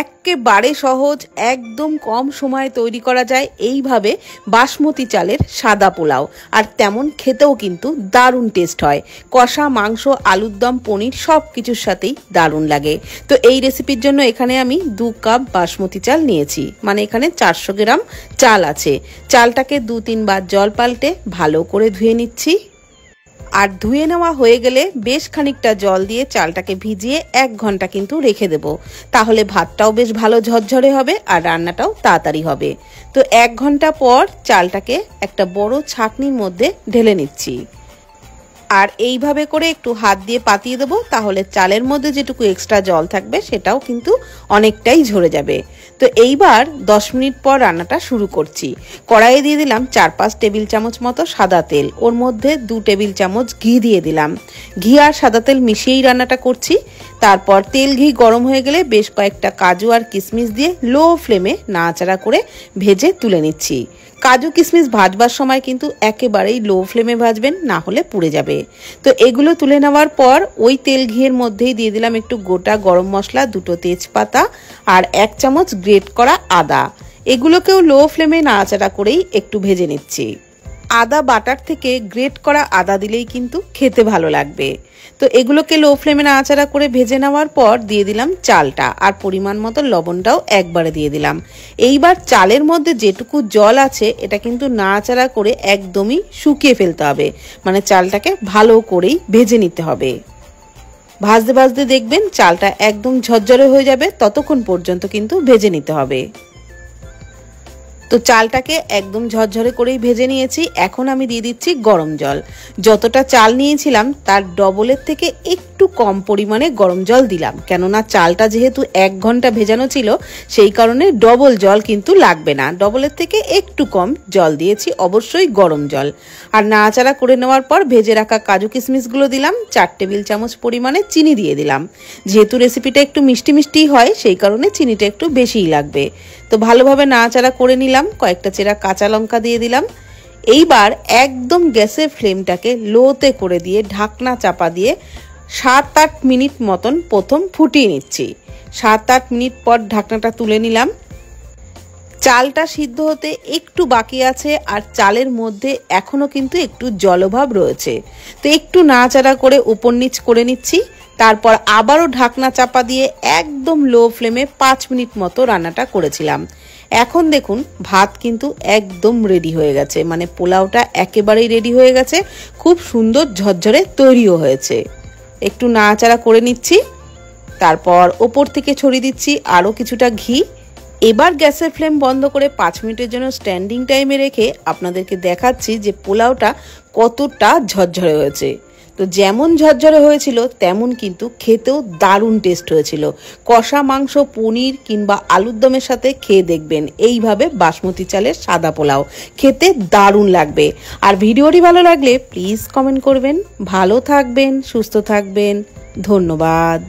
একেবারে সহজ, একদম কম সময়ে তৈরি করা যায় এইভাবে বাসমতি চালের সাদা পোলাও। আর তেমন খেতেও কিন্তু দারুণ টেস্ট হয়। কষা মাংস, আলুর দম, পনির সব কিছুর সাথেই দারুণ লাগে। তো এই রেসিপির জন্য এখানে আমি 2 কাপ বাসমতি চাল নিয়েছি, মানে এখানে 400 গ্রাম চাল আছে। চালটাকে 2-3 বার জল পাল্টে ভালো করে ধুয়ে নিচ্ছি। আর ধুয়ে নেওয়া হয়ে গেলে বেশ খানিকটা জল দিয়ে চালটাকে ভিজিয়ে 1 ঘন্টা কিন্তু রেখে দেব। তাহলে ভাতটাও বেশ ভালো ঝরঝরে হবে আর রান্নাটাও তাড়াতাড়ি হবে। তো 1 ঘন্টা পর চালটাকে একটা বড় ছাঁকনির মধ্যে ঢেলে নিচ্ছি। আর এইভাবে করে একটু হাত দিয়ে পাতিয়ে দেবো, তাহলে চালের মধ্যে যেটুকু এক্সট্রা জল থাকবে সেটাও কিন্তু অনেকটাই ঝরে যাবে। তো এইবার 10 মিনিট পর রান্নাটা শুরু করছি। কড়াইয়ে দিয়ে দিলাম 4-5 টেবিল চামচ মতো সাদা তেল, ওর মধ্যে 2 টেবিল চামচ ঘি দিয়ে দিলাম। ঘি আর সাদা তেল মিশিয়েই রান্নাটা করছি। তারপর তেল ঘি গরম হয়ে গেলে বেশ কয়েকটা কাজু আর কিশমিশ দিয়ে লো ফ্লেমে নাড়াচাড়া করে ভেজে তুলে নিচ্ছি। কাজু কিশমিশ ভাজবার সময় কিন্তু একেবারেই লো ফ্লেমে ভাজবেন, না হলে পুড়ে যাবে। তো এগুলো তুলে নেওয়ার পর ওই তেল ঘিয়ের মধ্যেই দিয়ে দিলাম একটু গোটা গরম মশলা, 2 তেজপাতা আর 1 চামচ গ্রেট করা আদা। এগুলোকেও লো ফ্লেমে নাড়াচাড়া করেই একটু ভেজে নিচ্ছি। আদা বাটার থেকে গ্রেট করা আদা দিলেই কিন্তু খেতে ভালো লাগবে। তো এগুলোকে লো ফ্লেমে নাড়াচাড়া করে ভেজে নেওয়ার পর দিয়ে দিলাম চালটা, আর পরিমাণ মতো লবণটাও একবারে দিয়ে দিলাম। এইবার চালের মধ্যে যেটুকু জল আছে এটা কিন্তু নাড়াচাড়া করে একদমই শুকিয়ে ফেলতে হবে, মানে চালটাকে ভালো করেই ভেজে নিতে হবে। ভাজতে ভাজতে দেখবেন চালটা একদম ঝরঝরে হয়ে যাবে, ততক্ষণ পর্যন্ত কিন্তু ভেজে নিতে হবে। তো চালটাকে একদম ঝরঝরে করেই ভেজে নিয়েছি। এখন আমি দিয়ে দিচ্ছি গরম জল। যতটা চাল নিয়েছিলাম তার ডবলের থেকে একটু কম পরিমাণে গরম জল দিলাম, কেননা চালটা যেহেতু 1 ঘন্টা ভেজানো ছিল সেই কারণে ডবল জল কিন্তু লাগবে না। ডবলের থেকে একটু কম জল দিয়েছি, অবশ্যই গরম জল। আর নাড়াচাড়া করে নেওয়ার পর ভেজে রাখা কাজু কিশমিশগুলো দিলাম। 4 টেবিল চামচ পরিমাণে চিনি দিয়ে দিলাম। যেহেতু রেসিপিটা একটু মিষ্টি মিষ্টি হয় সেই কারণে চিনিটা একটু বেশিই লাগবে। তো ভালোভাবে নাড়াচাড়া করে নিলাম। কয়েকটা চেরা কাঁচা লঙ্কা দিয়ে দিলাম। এইবার একদম গ্যাসের ফ্লেমটাকে লোতে করে দিয়ে ঢাকনা চাপা দিয়ে 7-8 মিনিট মতন প্রথম ফুটিয়ে নিচ্ছি। 7-8 মিনিট পর ঢাকনাটা তুলে নিলাম। চালটা সিদ্ধ হতে একটু বাকি আছে আর চালের মধ্যে এখনো কিন্তু একটু জলভাব রয়েছে। তো একটু নাড়াচাড়া করে উপর নিচ করে নিচ্ছি। তারপর আবারও ঢাকনা চাপা দিয়ে একদম লো ফ্লেমে 5 মিনিট মতো রান্নাটা করেছিলাম। এখন দেখুন ভাত কিন্তু একদম রেডি হয়ে গেছে, মানে পোলাওটা একেবারেই রেডি হয়ে গেছে। খুব সুন্দর ঝরঝরে তৈরিও হয়েছে। একটু নাড়াচাড়া করে নিচ্ছি। তারপর ওপর থেকে ছড়িয়ে দিচ্ছি আরও কিছুটা ঘি। এবার গ্যাসের ফ্লেম বন্ধ করে 5 মিনিটের জন্য স্ট্যান্ডিং টাইমে রেখে আপনাদেরকে দেখাচ্ছি যে পোলাওটা কতটা ঝরঝরে হয়েছে। তো যেমন ঝরঝরে হয়েছিল তেমন কিন্তু খেতেও দারুণ টেস্ট হয়েছিল। কষা মাংস, পনির কিংবা আলুর দমের সাথে খেয়ে দেখবেন এইভাবে বাসমতি চালের সাদা পোলাও, খেতে দারুণ লাগবে। আর ভিডিওটি ভালো লাগলে প্লিজ কমেন্ট করবেন। ভালো থাকবেন, সুস্থ থাকবেন। ধন্যবাদ।